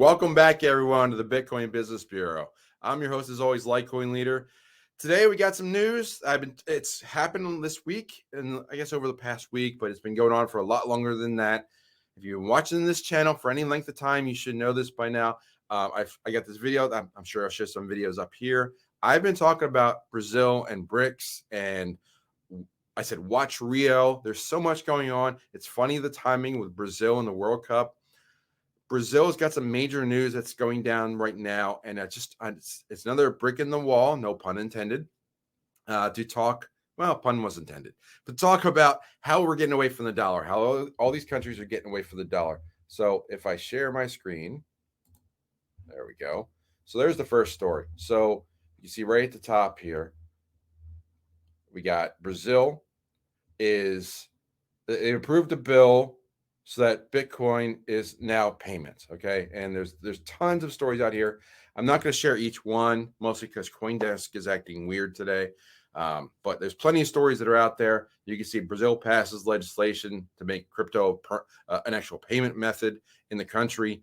Welcome back, everyone, to the Bitcoin Business Bureau. I'm your host, as always, LitecoinLeader. Today, we got some news. It's happened this week, and I guess over the past week, but it's been going on for a lot longer than that. If you've been watching this channel for any length of time, you should know this by now. I got this video. I'm sure I'll share some videos up here. I've been talking about Brazil and BRICS, and I said, watch Rio. There's so much going on. It's funny, the timing with Brazil and the World Cup. Brazil's got some major news that's going down right now, and it's another brick in the wall, no pun intended, to talk, well, pun was intended, to talk about how we're getting away from the dollar, how all these countries are getting away from the dollar. So if I share my screen, there we go. So there's the first story. So you see right at the top here, we got Brazil they approved a bill so that Bitcoin is now payments, okay? And there's tons of stories out here. I'm not going to share each one, mostly because CoinDesk is acting weird today. But there's plenty of stories that are out there. You can see Brazil passes legislation to make crypto an actual payment method in the country.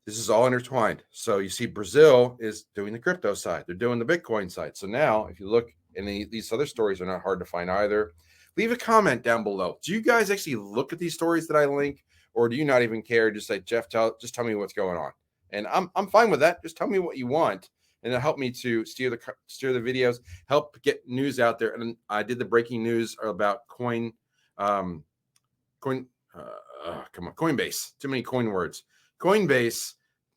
This is all intertwined. So you see Brazil is doing the crypto side. They're doing the Bitcoin side. So now if you look, and these other stories are not hard to find either. Leave a comment down below. Do you guys actually look at these stories that I link, or do you not even care? Just say, Jeff, just tell me what's going on. And I'm fine with that. Just tell me what you want, and it'll help me to steer the videos, help get news out there. And I did the breaking news about Coinbase. Too many coin words. Coinbase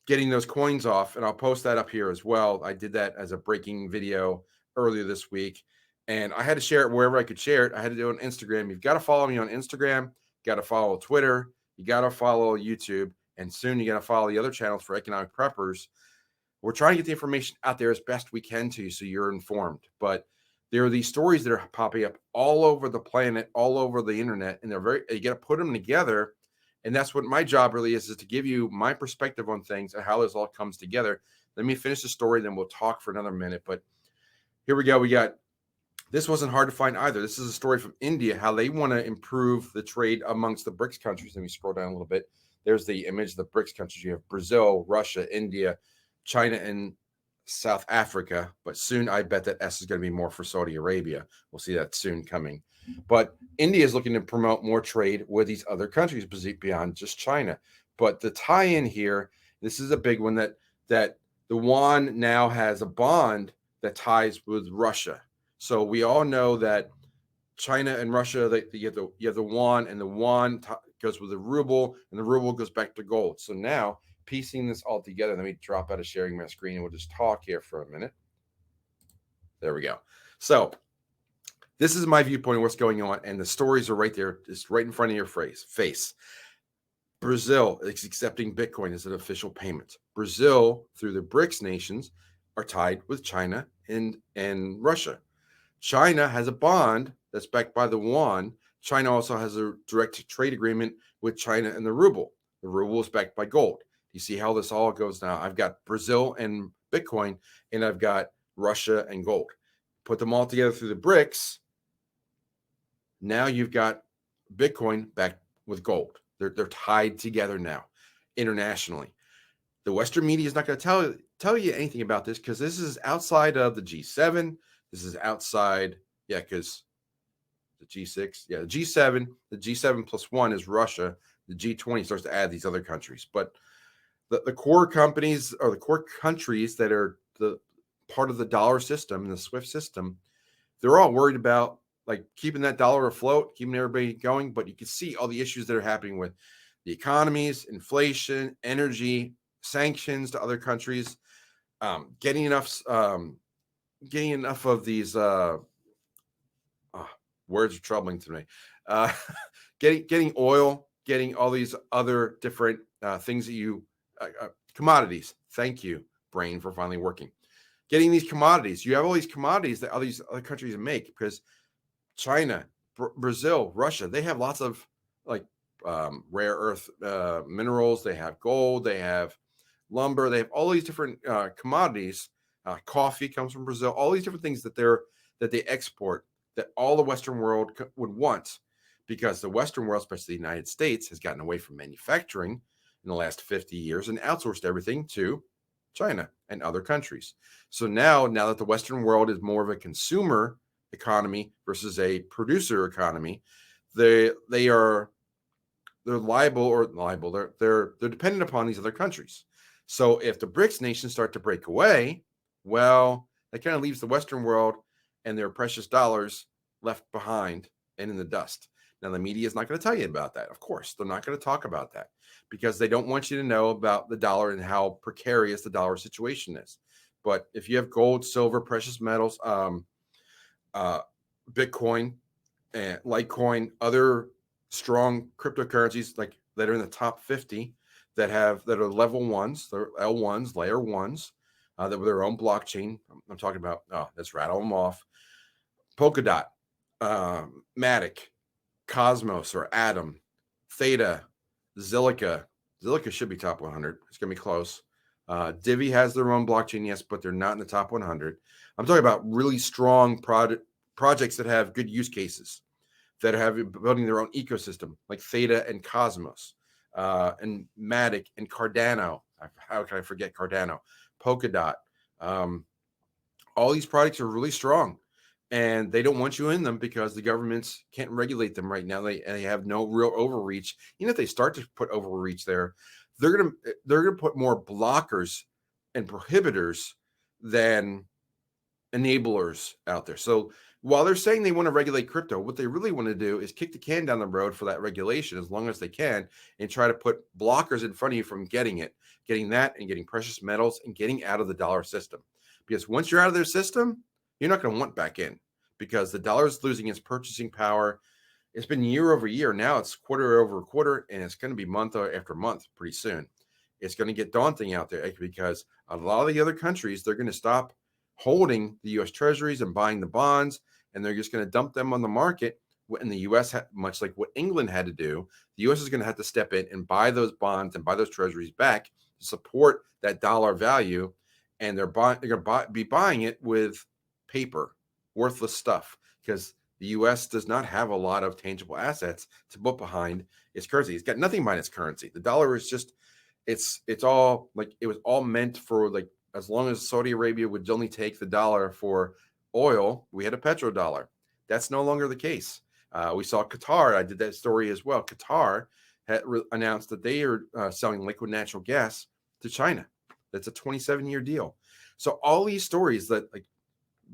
getting those coins off, and I'll post that up here as well. I did that as a breaking video earlier this week. And I had to share it wherever I could share it. I had to do it on Instagram. You've got to follow me on Instagram. You got to follow Twitter. You got to follow YouTube. And soon you got to follow the other channels for Economic Preppers. We're trying to get the information out there as best we can to you so you're informed. But there are these stories that are popping up all over the planet, all over the internet. And you got to put them together. And that's what my job really is to give you my perspective on things and how this all comes together. Let me finish the story, then we'll talk for another minute. But here we go. This wasn't hard to find either. This is a story from India, how they want to improve the trade amongst the BRICS countries. Let me scroll down a little bit. There's the image of the BRICS countries. You have Brazil, Russia, India, China, and South Africa. But soon, I bet that S is going to be more for Saudi Arabia. We'll see that soon coming. But India is looking to promote more trade with these other countries beyond just China. But the tie-in here, this is a big one, that the yuan now has a bond that ties with Russia. So we all know that China and Russia, you have the yuan, and the yuan goes with the ruble, and the ruble goes back to gold. So now, piecing this all together, let me drop out of sharing my screen, and we'll just talk here for a minute. There we go. So this is my viewpoint of what's going on, and the stories are right there, just right in front of your face. Brazil is accepting Bitcoin as an official payment. Brazil, through the BRICS nations, are tied with China and Russia. China has a bond that's backed by the yuan. China also has a direct trade agreement with China and the ruble. The ruble is backed by gold. You see how this all goes now? I've got Brazil and Bitcoin, and I've got Russia and gold. Put them all together through the BRICS. Now you've got Bitcoin backed with gold. They're tied together now internationally. The Western media is not going to tell you anything about this because this is outside of the G7. This is outside, because the G6, the G7, the G7 plus 1 is Russia. The G20 starts to add these other countries. But the core companies, or the core countries that are the part of the dollar system and the SWIFT system, they're all worried about keeping that dollar afloat, keeping everybody going. But you can see all the issues that are happening with the economies, inflation, energy, sanctions to other countries, getting enough of these words are troubling to me. Getting oil, getting all these other different things that commodities. Thank you, brain, for finally working. Getting these commodities. You have all these commodities that all these other countries make, because China, Brazil, Russia, they have lots of rare earth minerals. They have gold. They have lumber. They have all these different commodities. Coffee comes from Brazil. All these different things that they export, that all the Western world would want, because the Western world, especially the United States, has gotten away from manufacturing in the last 50 years and outsourced everything to China and other countries. So now that the Western world is more of a consumer economy versus a producer economy, they're liable. They're dependent upon these other countries. So if the BRICS nations start to break away, well, that kind of leaves the Western world and their precious dollars left behind and in the dust. Now, the media is not going to tell you about that. Of course, they're not going to talk about that because they don't want you to know about the dollar and how precarious the dollar situation is. But if you have gold, silver, precious metals, Bitcoin, and Litecoin, other strong cryptocurrencies like that are in the top 50 that are level ones, they're L1s, layer ones, that with their own blockchain. I'm talking about, let's rattle them off. Polkadot, Matic, Cosmos or Atom, Theta, Zilliqa. Zilliqa should be top 100. It's going to be close. Divi has their own blockchain, yes, but they're not in the top 100. I'm talking about really strong projects that have good use cases, that are building their own ecosystem, like Theta and Cosmos, and Matic and Cardano. How can I forget Cardano? Polkadot. All these products are really strong, and they don't want you in them because the governments can't regulate them right now. They have no real overreach. Even if they start to put overreach there, they're gonna put more blockers and prohibitors than enablers out there. So while they're saying they want to regulate crypto, what they really want to do is kick the can down the road for that regulation as long as they can and try to put blockers in front of you from getting that and getting precious metals and getting out of the dollar system. Because once you're out of their system, you're not going to want back in because the dollar is losing its purchasing power. It's been year over year. Now it's quarter over quarter, and it's going to be month after month pretty soon. It's going to get daunting out there because a lot of the other countries, they're going to stop holding the U.S. treasuries and buying the bonds, and they're just going to dump them on the market. And the U.S., much like what England had to do, the U.S. is going to have to step in and buy those bonds and buy those treasuries back to support that dollar value. And they're going to be buying it with paper, worthless stuff, because the U.S. does not have a lot of tangible assets to put behind its currency. It's got nothing behind its currency. The dollar is just, it's all like, it was all meant for, like, as long as Saudi Arabia would only take the dollar for oil, we had a petrodollar. That's no longer the case. We saw Qatar. I did that story as well. Qatar had announced that they are selling liquid natural gas to China. That's a 27-year deal. So all these stories that, like,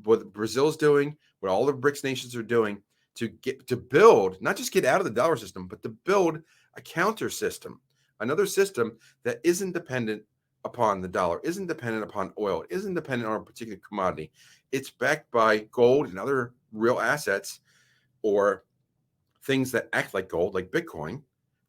what Brazil's doing, what all the BRICS nations are doing to build, not just get out of the dollar system, but to build a counter system, another system that isn't dependent upon the dollar, isn't dependent upon oil, isn't dependent on a particular commodity. It's backed by gold and other real assets, or things that act like gold, like Bitcoin,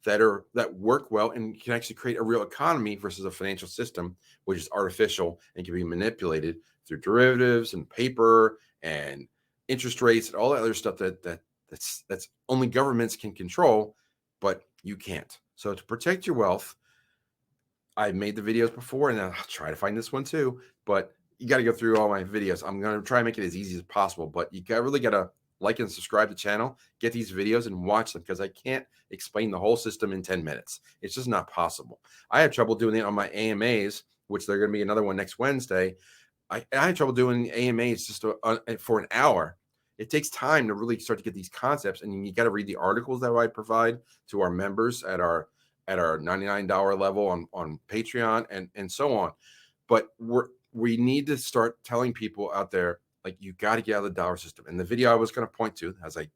that work well and can actually create a real economy versus a financial system which is artificial and can be manipulated through derivatives and paper and interest rates and all that other stuff that's only governments can control, but you can't. So to protect your wealth, I've made the videos before, and I'll try to find this one too, but you got to go through all my videos. I'm going to try and make it as easy as possible, but you really got to like and subscribe to the channel, get these videos and watch them, because I can't explain the whole system in 10 minutes. It's just not possible. I have trouble doing it on my AMAs, which they're going to be another one next Wednesday. I had trouble doing AMAs just for an hour. It takes time to really start to get these concepts, and you got to read the articles that I provide to our members at our $99 level on Patreon and so on. But we need to start telling people out there, like, you got to get out of the dollar system. And the video I was going to point to as I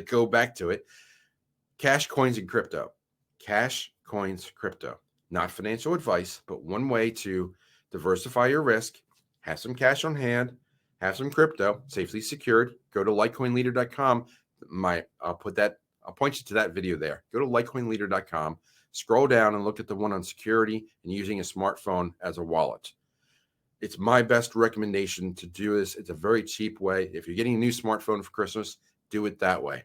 go back to it, cash, coins, and crypto. Cash, coins, crypto. Not financial advice, but one way to diversify your risk. Have some cash on hand, have some crypto safely secured. Go to LitecoinLeader.com. I'll point you to that video there. Go to LitecoinLeader.com, scroll down and look at the one on security and using a smartphone as a wallet. It's my best recommendation to do this. It's a very cheap way. If you're getting a new smartphone for Christmas, do it that way.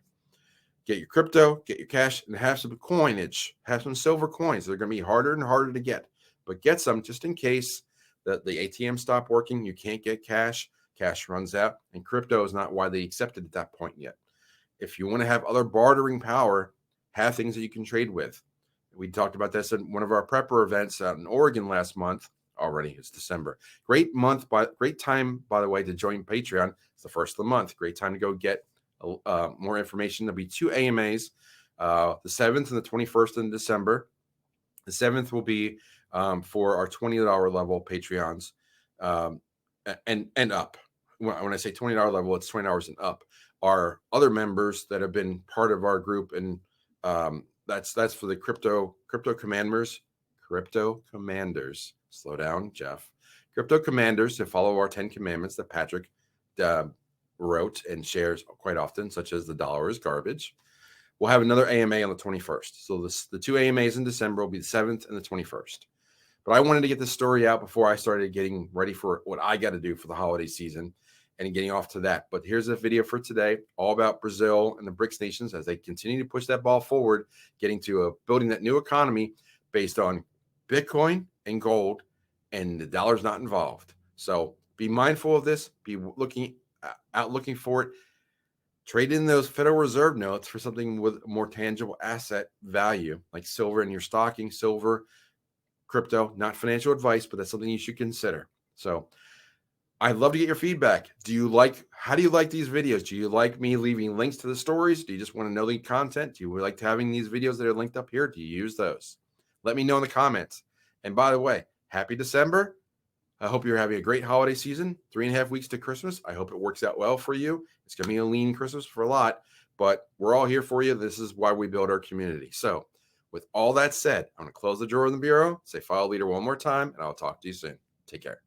Get your crypto, get your cash, and have some coinage. Have some silver coins. They're going to be harder and harder to get, but get some just in case the ATM stop working. You can't get cash. Cash runs out, and crypto is not widely accepted at that point yet. If you want to have other bartering power, have things that you can trade with. We talked about this at one of our prepper events out in Oregon last month. Already, it's December. Great time, by the way, to join Patreon. It's the first of the month. Great time to go get more information. There'll be 2 AMAs, the 7th and the 21st in December. The 7th will be for our $20 level Patreons and up. When I say $20 level, it's $20 and up. Our other members that have been part of our group, and that's for the crypto commanders. Slow down, Jeff. Crypto commanders who follow our 10 commandments that Patrick wrote and shares quite often, such as the dollar is garbage. We'll have another AMA on the 21st. So the 2 AMAs in December will be the 7th and the 21st. But I wanted to get this story out before I started getting ready for what I got to do for the holiday season and getting off to that. But here's a video for today, all about Brazil and the BRICS nations as they continue to push that ball forward, getting to building that new economy based on Bitcoin and gold, and the dollar's not involved. So be mindful of this. Be looking for it. Trade in those Federal Reserve notes for something with more tangible asset value, like silver in your stocking, silver, crypto. Not financial advice, but that's something you should consider. So I'd love to get your feedback. How do you like these videos? Do you like me leaving links to the stories? Do you just want to know the content? Do you like having these videos that are linked up here? Do you use those? Let me know in the comments. And by the way, happy December. I hope you're having a great holiday season. 3.5 weeks to Christmas. I hope it works out well for you. It's going to be a lean Christmas for a lot, but we're all here for you. This is why we build our community. So with all that said, I'm going to close the drawer in the bureau, say follow leader one more time, and I'll talk to you soon. Take care.